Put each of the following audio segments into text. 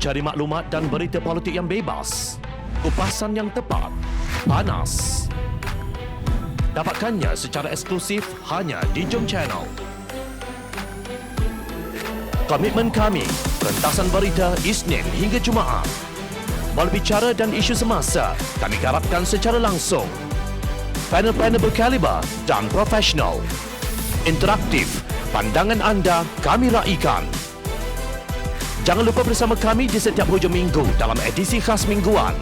Cari maklumat dan berita politik yang bebas, kupasan yang tepat, panas. Dapatkannya secara eksklusif hanya di Jom Channel. Komitmen kami, pentasan berita Isnin hingga Jumaat. Berbicara dan isu semasa, kami garapkan secara langsung. Panel-panel berkaliber dan profesional. Interaktif, pandangan anda kami raikan. Jangan lupa bersama kami di setiap hujung minggu dalam edisi khas mingguan.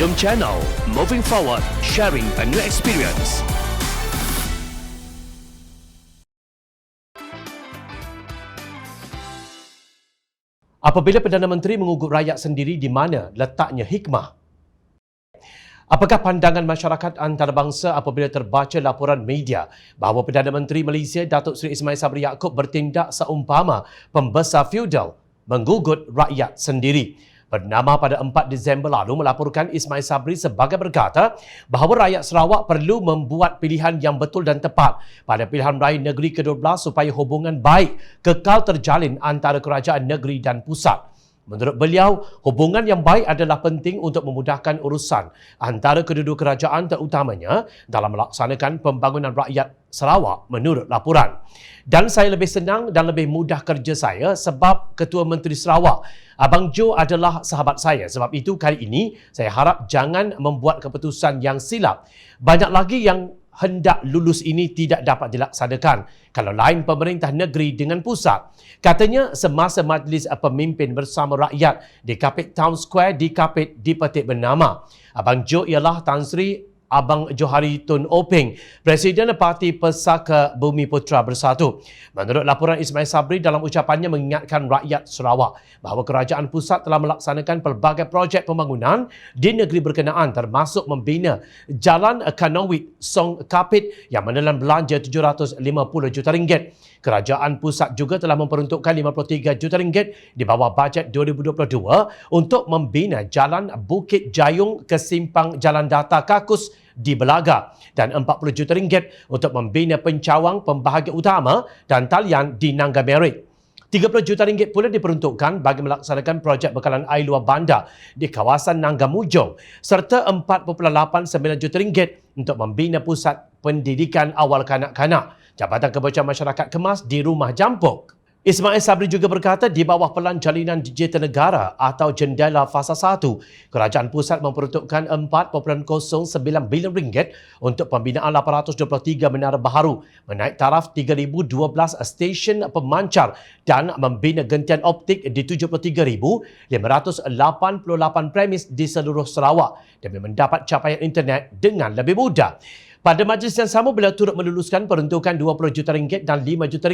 Jom Channel, moving forward, sharing a new experience. Apabila Perdana Menteri mengugut rakyat sendiri, di mana letaknya hikmah? Apakah pandangan masyarakat antarabangsa apabila terbaca laporan media bahawa Perdana Menteri Malaysia Datuk Seri Ismail Sabri Yaakob bertindak seumpama pembesar feudal menggugut rakyat sendiri? Bernama pada 4 Disember lalu melaporkan Ismail Sabri sebagai berkata bahawa rakyat Sarawak perlu membuat pilihan yang betul dan tepat pada pilihan raya negeri ke-12 supaya hubungan baik kekal terjalin antara kerajaan negeri dan pusat. Menurut beliau, hubungan yang baik adalah penting untuk memudahkan urusan antara kedua-dua kerajaan terutamanya dalam melaksanakan pembangunan rakyat Sarawak menurut laporan. Dan saya lebih senang dan lebih mudah kerja saya sebab Ketua Menteri Sarawak, Abang Jo adalah sahabat saya. Sebab itu kali ini saya harap jangan membuat keputusan yang silap. Banyak lagi yang hendak lulus ini tidak dapat dilaksanakan kalau lain pemerintah negeri dengan pusat. Katanya semasa majlis pemimpin bersama rakyat di Kapit Town Square di Kapit Dipetik bernama. Abang Jo ialah Tan Sri Abang Johari Tun Openg, Presiden Parti Pesaka Bumi Putra Bersatu. Menurut laporan, Ismail Sabri dalam ucapannya mengingatkan rakyat Sarawak bahawa kerajaan pusat telah melaksanakan pelbagai projek pembangunan di negeri berkenaan termasuk membina Jalan Kanowit Song Kapit yang menelan belanja RM750 juta. Kerajaan pusat juga telah memperuntukkan RM53 juta di bawah bajet 2022 untuk membina Jalan Bukit Jayung ke Simpang Jalan Data Kakus di Belaga dan RM40 juta untuk membina pencawang pembahagian utama dan talian di Nangga Merit. RM30 juta pula diperuntukkan bagi melaksanakan projek bekalan air luar bandar di kawasan Nangga Mujong serta RM4.89 juta untuk membina pusat pendidikan awal kanak-kanak, Jabatan Kebocoran Masyarakat Kemas di Rumah Jampuk. Ismail Sabri juga berkata di bawah Pelan Jalinan Digital Negara atau Jendela Fasa 1, Kerajaan Pusat memperuntukkan RM4.09 bilion untuk pembinaan 823 menara baharu, menaik taraf 3,012 stesen pemancar dan membina gentian optik di 73,588 premis di seluruh Sarawak demi mendapat capaian internet dengan lebih mudah. Pada majlis yang sama, beliau turut meluluskan peruntukan RM20 juta dan RM5 juta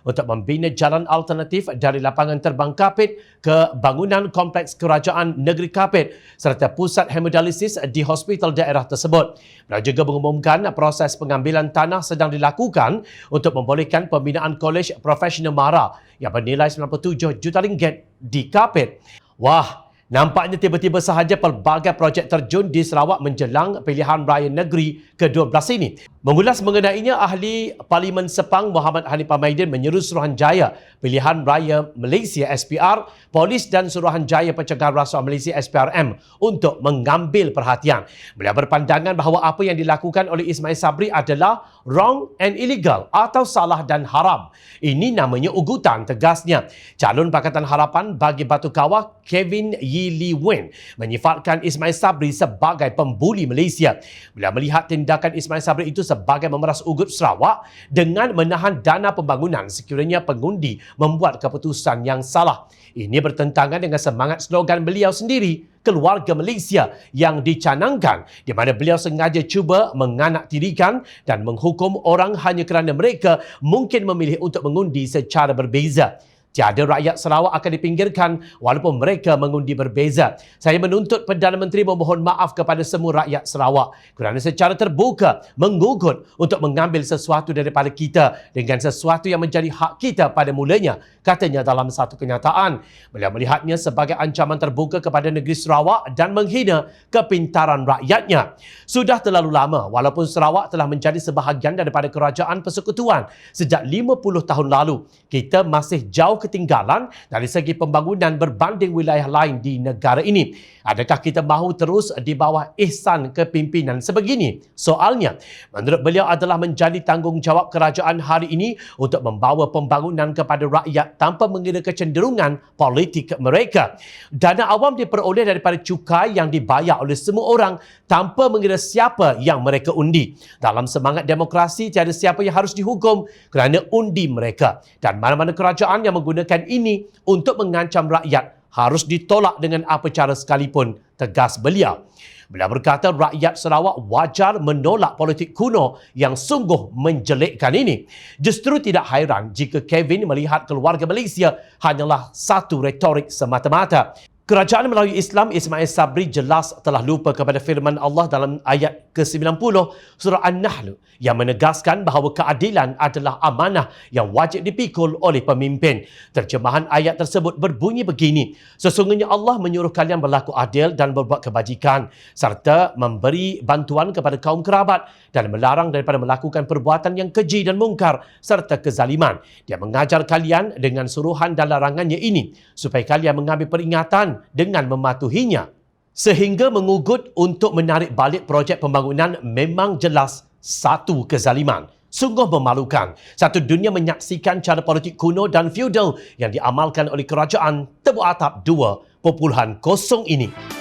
untuk membina jalan alternatif dari lapangan terbang Kapit ke bangunan kompleks kerajaan negeri Kapit serta pusat hemodialisis di hospital daerah tersebut. Beliau juga mengumumkan proses pengambilan tanah sedang dilakukan untuk membolehkan pembinaan Kolej Profesional MARA yang bernilai RM97 juta di Kapit. Wah! Nampaknya tiba-tiba sahaja pelbagai projek terjun di Sarawak menjelang pilihan raya negeri ke-12 ini. Mengulas mengenainya, Ahli Parlimen Sepang Muhammad Hanifah Maidin menyeru Suruhanjaya Pilihan Raya Malaysia SPR, Polis dan Suruhanjaya Pencegahan Rasuah Malaysia SPRM untuk mengambil perhatian. Beliau berpandangan bahawa apa yang dilakukan oleh Ismail Sabri adalah wrong and illegal atau salah dan haram. Ini namanya ugutan, tegasnya. Calon Pakatan Harapan bagi Batu Kawah Kevin Lee Wen menyifatkan Ismail Sabri sebagai pembuli Malaysia. Beliau melihat tindakan Ismail Sabri itu sebagai memeras ugut Sarawak dengan menahan dana pembangunan sekiranya pengundi membuat keputusan yang salah. Ini bertentangan dengan semangat slogan beliau sendiri, Keluarga Malaysia, yang dicanangkan di mana beliau sengaja cuba menganaktirikan dan menghukum orang hanya kerana mereka mungkin memilih untuk mengundi secara berbeza. Tiada rakyat Sarawak akan dipinggirkan walaupun mereka mengundi berbeza. Saya menuntut Perdana Menteri memohon maaf kepada semua rakyat Sarawak kerana secara terbuka menggugut untuk mengambil sesuatu daripada kita dengan sesuatu yang menjadi hak kita pada mulanya, katanya dalam satu kenyataan. Beliau melihatnya sebagai ancaman terbuka kepada negeri Sarawak dan menghina kepintaran rakyatnya. Sudah terlalu lama walaupun Sarawak telah menjadi sebahagian daripada kerajaan persekutuan sejak 50 tahun lalu, kita masih jauh ketinggalan dari segi pembangunan berbanding wilayah lain di negara ini? Adakah kita mahu terus di bawah ihsan kepimpinan sebegini? Soalnya, menurut beliau adalah menjadi tanggungjawab kerajaan hari ini untuk membawa pembangunan kepada rakyat tanpa mengira kecenderungan politik mereka. Dana awam diperoleh daripada cukai yang dibayar oleh semua orang tanpa mengira siapa yang mereka undi. Dalam semangat demokrasi, tiada siapa yang harus dihukum kerana undi mereka. Dan mana-mana kerajaan yang menggunakan ini untuk mengancam rakyat harus ditolak dengan apa cara sekalipun, tegas beliau. Beliau berkata rakyat Sarawak wajar menolak politik kuno yang sungguh menjelekkan ini. Justru tidak hairan jika Kevin melihat keluarga Malaysia hanyalah satu retorik semata-mata. Kerajaan melalui Islam Ismail Sabri jelas telah lupa kepada firman Allah dalam ayat ke-90 surah An-Nahl yang menegaskan bahawa keadilan adalah amanah yang wajib dipikul oleh pemimpin. Terjemahan ayat tersebut berbunyi begini: sesungguhnya Allah menyuruh kalian berlaku adil dan berbuat kebajikan serta memberi bantuan kepada kaum kerabat dan melarang daripada melakukan perbuatan yang keji dan mungkar serta kezaliman. Dia mengajar kalian dengan suruhan dan larangannya ini supaya kalian mengambil peringatan dengan mematuhinya. Sehingga mengugut untuk menarik balik projek pembangunan memang jelas satu kezaliman. Sungguh memalukan. Satu dunia menyaksikan cara politik kuno dan feudal yang diamalkan oleh kerajaan tebuk atap 2.0 ini.